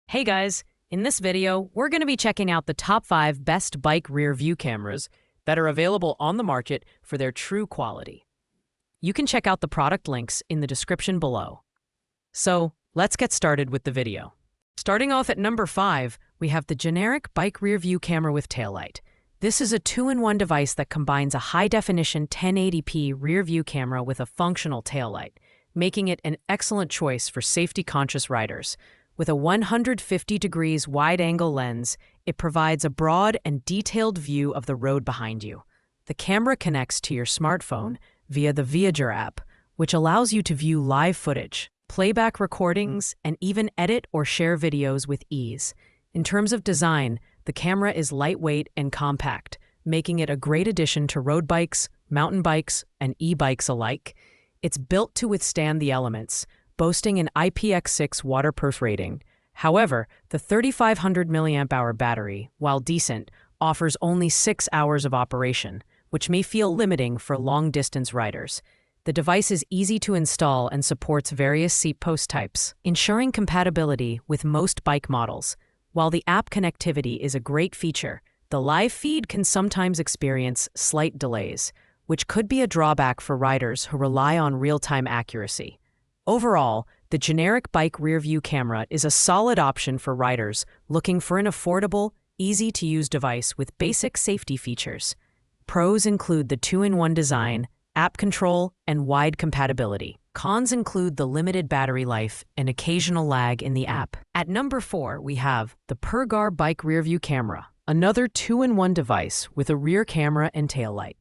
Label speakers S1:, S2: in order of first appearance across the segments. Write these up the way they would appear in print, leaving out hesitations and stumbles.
S1: Hey guys, in this video, we're going to be checking out the top 5 best bike rear view cameras that are available on the market for their true quality. You can check out the product links in the description below. So, let's get started with the video. Starting off at number 5, we have the generic bike rear view camera with taillight. This is a 2-in-1 device that combines a high-definition 1080p rear view camera with a functional taillight, making it an excellent choice for safety-conscious riders. With a 150 degrees wide-angle lens, it provides a broad and detailed view of the road behind you. The camera connects to your smartphone via the Voyager app, which allows you to view live footage, playback recordings, and even edit or share videos with ease. In terms of design, the camera is lightweight and compact, making it a great addition to road bikes, mountain bikes, and e-bikes alike. It's built to withstand the elements, boasting an IPX6 waterproof rating. However, the 3500 mAh battery, while decent, offers only 6 hours of operation, which may feel limiting for long-distance riders. The device is easy to install and supports various seat post types, ensuring compatibility with most bike models. While the app connectivity is a great feature, the live feed can sometimes experience slight delays, which could be a drawback for riders who rely on real-time accuracy. Overall, the generic bike rear view camera is a solid option for riders looking for an affordable, easy-to-use device with basic safety features. Pros include the 2-in-1 design, app control, and wide compatibility. Cons include the limited battery life and occasional lag in the app. At number 4, we have the Pergar bike rear view camera, another 2-in-1 device with a rear camera and taillight.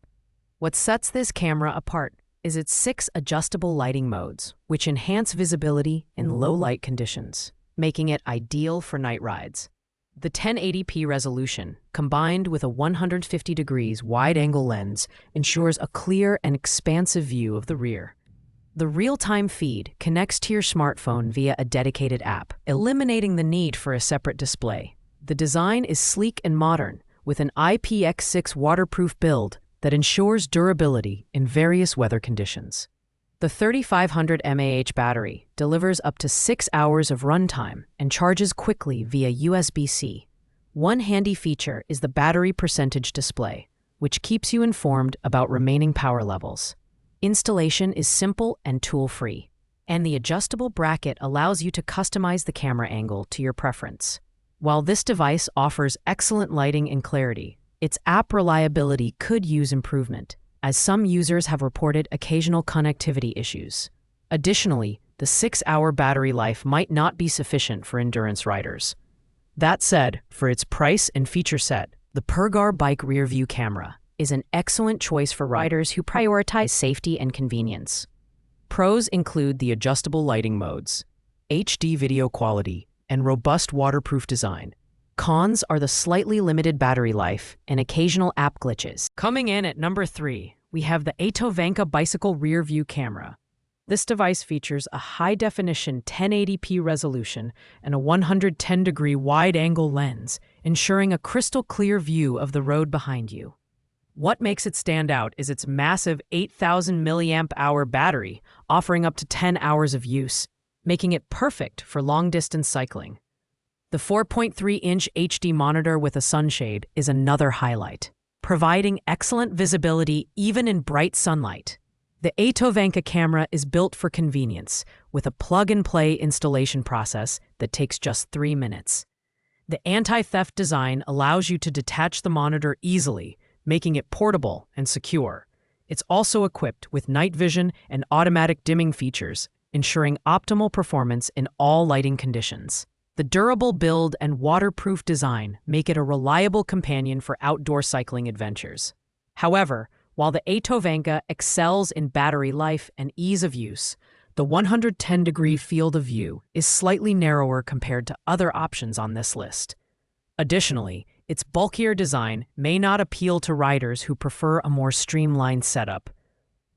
S1: What sets this camera apart is its 6 adjustable lighting modes, which enhance visibility in low light conditions, making it ideal for night rides. The 1080p resolution, combined with a 150 degrees wide-angle lens, ensures a clear and expansive view of the rear. The real-time feed connects to your smartphone via a dedicated app, eliminating the need for a separate display. The design is sleek and modern, with an IPX6 waterproof build that ensures durability in various weather conditions. The 3500 mAh battery delivers up to 6 hours of runtime and charges quickly via USB-C. One handy feature is the battery percentage display, which keeps you informed about remaining power levels. Installation is simple and tool-free, and the adjustable bracket allows you to customize the camera angle to your preference. While this device offers excellent lighting and clarity, its app reliability could use improvement, as some users have reported occasional connectivity issues. Additionally, the 6-hour battery life might not be sufficient for endurance riders. That said, for its price and feature set, the Pergar bike rear view camera is an excellent choice for riders who prioritize safety and convenience. Pros include the adjustable lighting modes, HD video quality, and robust waterproof design. Cons are the slightly limited battery life and occasional app glitches. Coming in at number 3, we have the Ebike bicycle rear view camera. This device features a high-definition 1080p resolution and a 110-degree wide-angle lens, ensuring a crystal-clear view of the road behind you. What makes it stand out is its massive 8,000 mAh battery, offering up to 10 hours of use, making it perfect for long-distance cycling. The 4.3-inch HD monitor with a sunshade is another highlight, providing excellent visibility even in bright sunlight. The Ebike camera is built for convenience, with a plug-and-play installation process that takes just 3 minutes. The anti-theft design allows you to detach the monitor easily, making it portable and secure. It's also equipped with night vision and automatic dimming features, ensuring optimal performance in all lighting conditions. The durable build and waterproof design make it a reliable companion for outdoor cycling adventures. However, while the Ebike excels in battery life and ease of use, the 110-degree field of view is slightly narrower compared to other options on this list. Additionally, its bulkier design may not appeal to riders who prefer a more streamlined setup.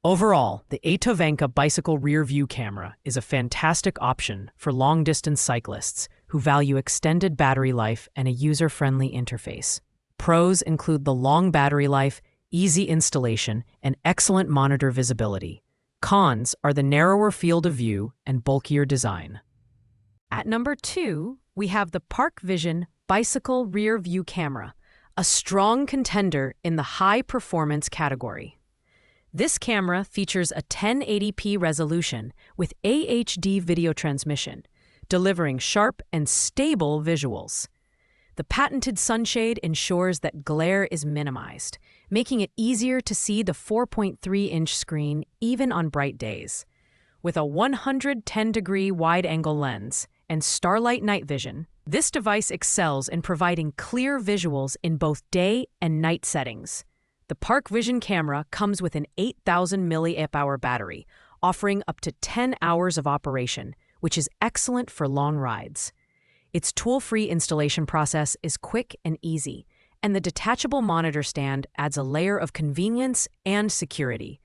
S1: Overall, the Ebike bicycle rear view camera is a fantastic option for long-distance cyclists who value extended battery life and a user-friendly interface. Pros include the long battery life, easy installation, and excellent monitor visibility. Cons are the narrower field of view and bulkier design. At number 2, we have the Park Vision Bicycle Rear View Camera, a strong contender in the high-performance category. This camera features a 1080p resolution with AHD video transmission, delivering sharp and stable visuals. The patented sunshade ensures that glare is minimized, making it easier to see the 4.3-inch screen even on bright days. With a 110-degree wide-angle lens and starlight night vision, this device excels in providing clear visuals in both day and night settings. The Park Vision camera comes with an 8,000 mAh battery, offering up to 10 hours of operation, which is excellent for long rides. Its tool-free installation process is quick and easy, and the detachable monitor stand adds a layer of convenience and security.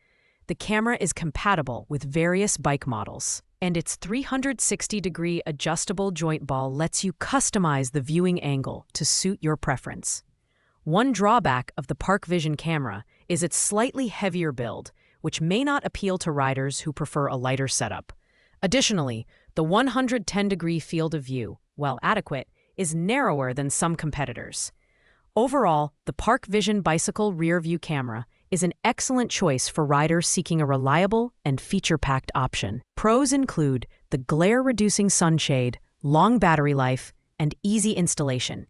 S1: The camera is compatible with various bike models, and its 360-degree adjustable joint ball lets you customize the viewing angle to suit your preference. One drawback of the Park Vision camera is its slightly heavier build, which may not appeal to riders who prefer a lighter setup. Additionally, the 110-degree field of view, while adequate, is narrower than some competitors. Overall, the Park Vision Bicycle Rear View camera is an excellent choice for riders seeking a reliable and feature-packed option. Pros include the glare-reducing sunshade, long battery life, and easy installation.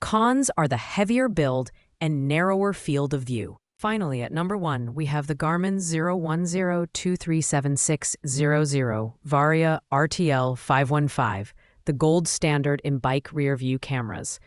S1: Cons are the heavier build and narrower field of view. Finally, at number 1, we have the Garmin 010237600 Varia RTL 515, the gold standard in bike rear-view cameras.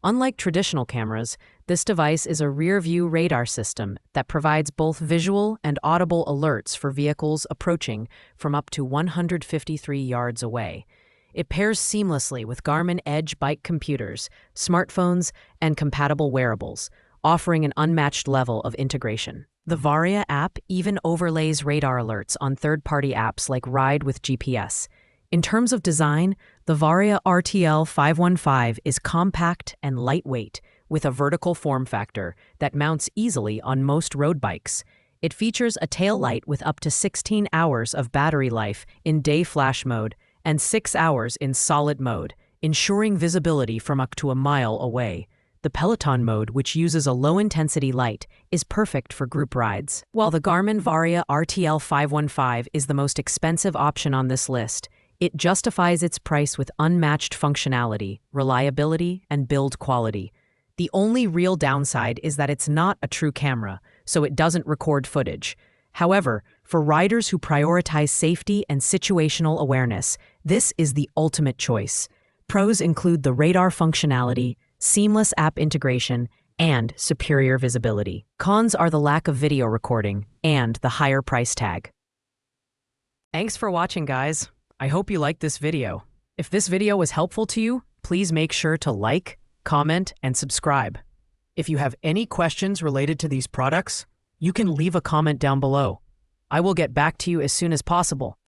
S1: Unlike traditional cameras, this device is a rear-view radar system that provides both visual and audible alerts for vehicles approaching from up to 153 yards away. It pairs seamlessly with Garmin Edge bike computers, smartphones, and compatible wearables, offering an unmatched level of integration. The Varia app even overlays radar alerts on third-party apps like Ride with GPS. In terms of design, the Varia RTL 515 is compact and lightweight, with a vertical form factor that mounts easily on most road bikes. It features a tail light with up to 16 hours of battery life in day flash mode and 6 hours in solid mode, ensuring visibility from up to a mile away. The Peloton mode, which uses a low-intensity light, is perfect for group rides. While the Garmin Varia RTL 515 is the most expensive option on this list, it justifies its price with unmatched functionality, reliability, and build quality. The only real downside is that it's not a true camera, so it doesn't record footage. However, for riders who prioritize safety and situational awareness, this is the ultimate choice. Pros include the radar functionality, seamless app integration, and superior visibility. Cons are the lack of video recording and the higher price tag. Thanks for watching, guys. I hope you liked this video. If this video was helpful to you, please make sure to like, comment, and subscribe. If you have any questions related to these products, you can leave a comment down below. I will get back to you as soon as possible.